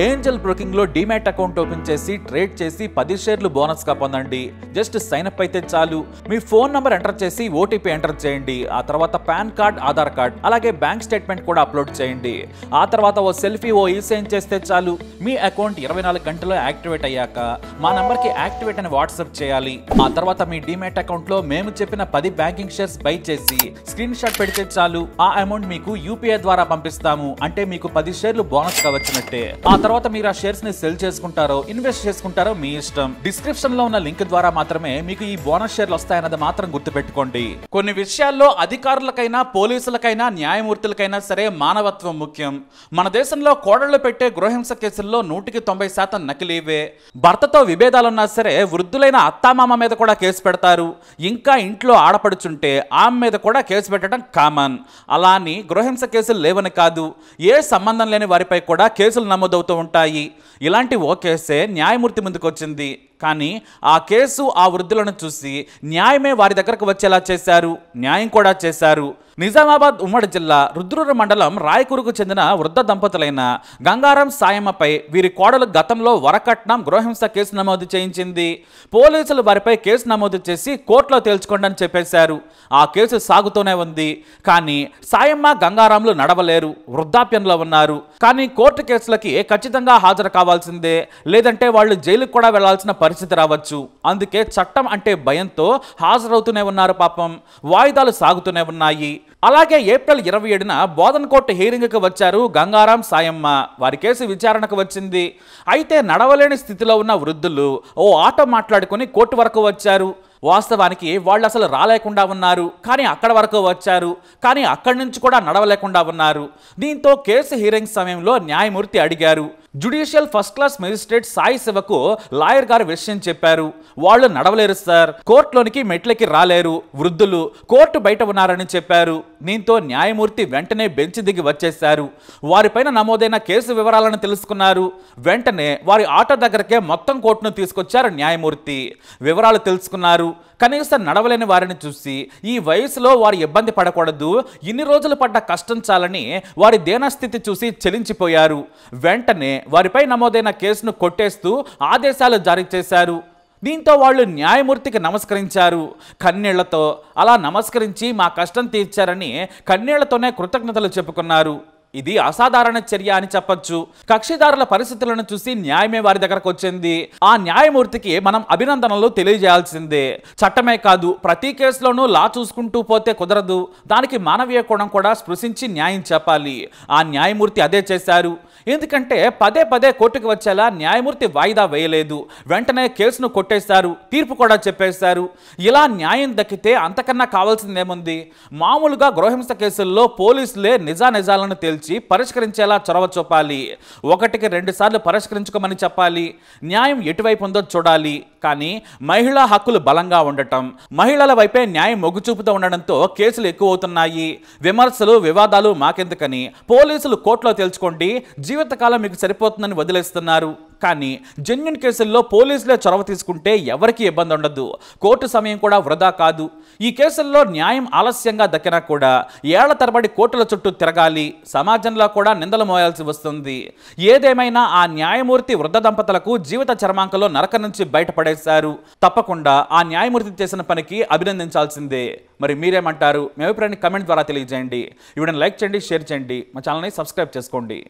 Angel broking లో demat account open చేసి trade చేసి 10 షేర్లు బోనస్ గా పొందండి. జస్ట్ సైన్ అప్ అయితే చాలు. మీ ఫోన్ నంబర్ ఎంటర్ చేసి ఓటీపీ ఎంటర్ చేయండి. ఆ తర్వాత పాన్ కార్డ్, ఆధార్ కార్డ్, అలాగే బ్యాంక్ స్టేట్మెంట్ కూడా అప్లోడ్ చేయండి. ఆ తర్వాత ఓ సెల్ఫీ, ఓ ఈ-సైన్ చేస్తే చాలు. మీ అకౌంట్ 24 గంటల్లో యాక్టివేట్ అయ్యాక మా నంబర్ కి యాక్టివేట్ అని వాట్సాప్ చేయాలి. ఆ తర్వాత మీ డీమ్యాట్ అకౌంట్ లో మేము చెప్పిన 10 బ్యాంకింగ్ షేర్స్ బై చేసి స్క్రీన్ షాట్ పెడితే చాలు. ఆ అమౌంట్ మీకు యూపీఐ ద్వారా పంపిస్తాము. అంటే మీకు 10 షేర్లు బోనస్ గా వచ్చినట్టే. ఆ తర్వాత మీరు ఆ షేర్స్ ని సెల్ చేసుకుంటారో ఇన్వెస్ట్ చేసుకుంటారో మీ ఇష్టం. డిస్క్రిప్షన్ లో ఉన్న లింక్ ద్వారా మాత్రమే మీకు ఈ బోనస్ షేర్లు వస్తాయన్నది మాత్రం గుర్తుపెట్టుకోండి. కొన్ని విషయాల్లో అధికారులకైనా పోలీసులకైనా న్యాయమూర్తులకైనా సరే మానవత్వం ముఖ్యం. మన దేశంలో కోడళ్లు పెట్టే గృహహింస కేసుల్లో 100% నకిలీవే. భర్తతో విభేదాలున్నా సరే వృద్ధులైన అత్తామామ మీద కూడా కేసు పెడతారు. ఇంకా ఇంట్లో ఆడపడుచుంటే ఆమె మీద కూడా కేసు పెట్టడం కామన్. అలా అని గృహహింస కేసులు లేవని కాదు, ఏ సంబంధం లేని వారిపై కూడా కేసులు నమోదవుతూ ఉంటాయి. ఇలాంటి ఓ కేసే న్యాయమూర్తి ముందుకు వచ్చింది. కానీ ఆ కేసు ఆ వృద్ధులను చూసి న్యాయమే వారి దగ్గరకు వచ్చేలా చేశారు, న్యాయం కూడా చేశారు. నిజామాబాద్ ఉమ్మడి జిల్లా రుద్రూరు మండలం రాయకూరుకు చెందిన వృద్ధ దంపతులైన గంగారం సాయమ్మపై వీరి కోడలు గతంలో వరకట్నం గృహహింస కేసు నమోదు చేయించింది. పోలీసులు వారిపై కేసు నమోదు చేసి కోర్టులో తేల్చుకోండి అని చెప్పేశారు. ఆ కేసు సాగుతూనే ఉంది. కానీ సాయమ్మ, గంగారాంలు నడవలేరు, వృద్ధాప్యంలో ఉన్నారు. కానీ కోర్టు కేసులకి ఖచ్చితంగా హాజరు కావాల్సిందే, లేదంటే వాళ్ళు జైలుకు కూడా వెళ్లాల్సిన పరిస్థితి రావచ్చు. అందుకే చట్టం అంటే భయంతో హాజరవుతూనే ఉన్నారు. పాపం వాయిదాలు సాగుతూనే ఉన్నాయి. అలాగే ఏప్రిల్ 27న బోధన్ కోర్టు హీరింగ్కి వచ్చారు గంగారాం, సాయమ్మ. వారి కేసు విచారణకు వచ్చింది. అయితే నడవలేని స్థితిలో ఉన్న వృద్ధులు ఓ ఆటో మాట్లాడుకుని కోర్టు వరకు వచ్చారు. వాస్తవానికి వాళ్ళు అసలు రాలేకుండా ఉన్నారు, కానీ అక్కడ వరకు వచ్చారు. కానీ అక్కడి నుంచి కూడా నడవలేకుండా ఉన్నారు. దీంతో కేసు హీరింగ్ సమయంలో న్యాయమూర్తి అడిగారు. Judicial first class magistrate Sai శివకు లాయర్ గారు విషయం చెప్పారు. వాళ్ళు నడవలేరు సార్, కోర్టులోనికి మెట్లకి రాలేరు, వృద్ధులు కోర్టు బయట ఉన్నారని చెప్పారు. దీంతో న్యాయమూర్తి వెంటనే బెంచ్ దిగి వచ్చేశారు. వారిపైన నమోదైన కేసు వివరాలను తెలుసుకున్నారు. వెంటనే వారి ఆటో దగ్గరకే మొత్తం కోర్టును తీసుకొచ్చారు న్యాయమూర్తి. వివరాలు తెలుసుకున్నారు. కనీసం నడవలేని వారిని చూసి ఈ వయసులో వారు ఇబ్బంది పడకూడదు, ఇన్ని రోజులు పడ్డ కష్టం చాలని వారి దేనస్థితి చూసి చెలించిపోయారు. వెంటనే వారిపై నమోదైన కేసును కొట్టేస్తూ ఆదేశాలు జారీ చేశారు. దీంతో వాళ్ళు న్యాయమూర్తికి నమస్కరించారు కన్నీళ్లతో. అలా నమస్కరించి మా కష్టం తీర్చారని కన్నీళ్లతోనే కృతజ్ఞతలు చెప్పుకున్నారు. ఇది అసాధారణ చర్య అని చెప్పొచ్చు. కక్షిదారుల పరిస్థితులను చూసి న్యాయమే వారి దగ్గరకు వచ్చింది. ఆ న్యాయమూర్తికి మనం అభినందనలు తెలియజేయాల్సిందే. చట్టమే కాదు, ప్రతి కేసులోనూ లా చూసుకుంటూ పోతే కుదరదు. దానికి మానవీయ కోణం కూడా స్పృశించి న్యాయం చెప్పాలి. ఆ న్యాయమూర్తి అదే చేశారు. ఎందుకంటే పదే పదే కోర్టుకు వచ్చేలా న్యాయమూర్తి వాయిదా వేయలేదు. వెంటనే కేసును కొట్టేశారు, తీర్పు కూడా చెప్పేశారు. ఇలా న్యాయం దక్కితే అంతకన్నా కావాల్సిందేముంది? మామూలుగా గృహహింస కేసుల్లో పోలీసులే నిజానిజాలను తేల్చి పరిష్కరించేలా చొరవ చూపాలి. 1కి 2 సార్లు పరిష్కరించుకోమని చెప్పాలి. న్యాయం ఎటువైపు ఉందో చూడాలి. కానీ మహిళా హక్కులు బలంగా ఉండటం, మహిళల వైపే న్యాయం మొగ్గుచూపుతూ ఉండడంతో కేసులు ఎక్కువ అవుతున్నాయి. విమర్శలు, వివాదాలు మాకెందుకని పోలీసులు కోర్టులో తేల్చుకోండి, జీవితకాలం మీకు సరిపోతుందని వదిలేస్తున్నారు. కానీ జెన్యున్ కేసుల్లో పోలీసులే చొరవ తీసుకుంటే ఎవరికి ఇబ్బంది ఉండదు, కోర్టు సమయం కూడా వృధా కాదు. ఈ కేసుల్లో న్యాయం ఆలస్యంగా దక్కినా కూడా ఏళ్ల తరబడి కోర్టుల చుట్టూ తిరగాలి, సమాజంలో కూడా నిందలు మోయాల్సి వస్తుంది. ఏదేమైనా ఆ న్యాయమూర్తి వృద్ధ దంపతులకు జీవిత చర్మాంకంలో నరకం నుంచి బయటపడేశారు. తప్పకుండా ఆ న్యాయమూర్తి చేసిన పనికి అభినందించాల్సిందే. మరి మీరేమంటారు? మీ అభిప్రాయాన్ని కమెంట్ ద్వారా తెలియజేయండి. ఈ వీడియోని లైక్ చేయండి, షేర్ చేయండి, మా ఛానల్ని సబ్స్క్రైబ్ చేసుకోండి.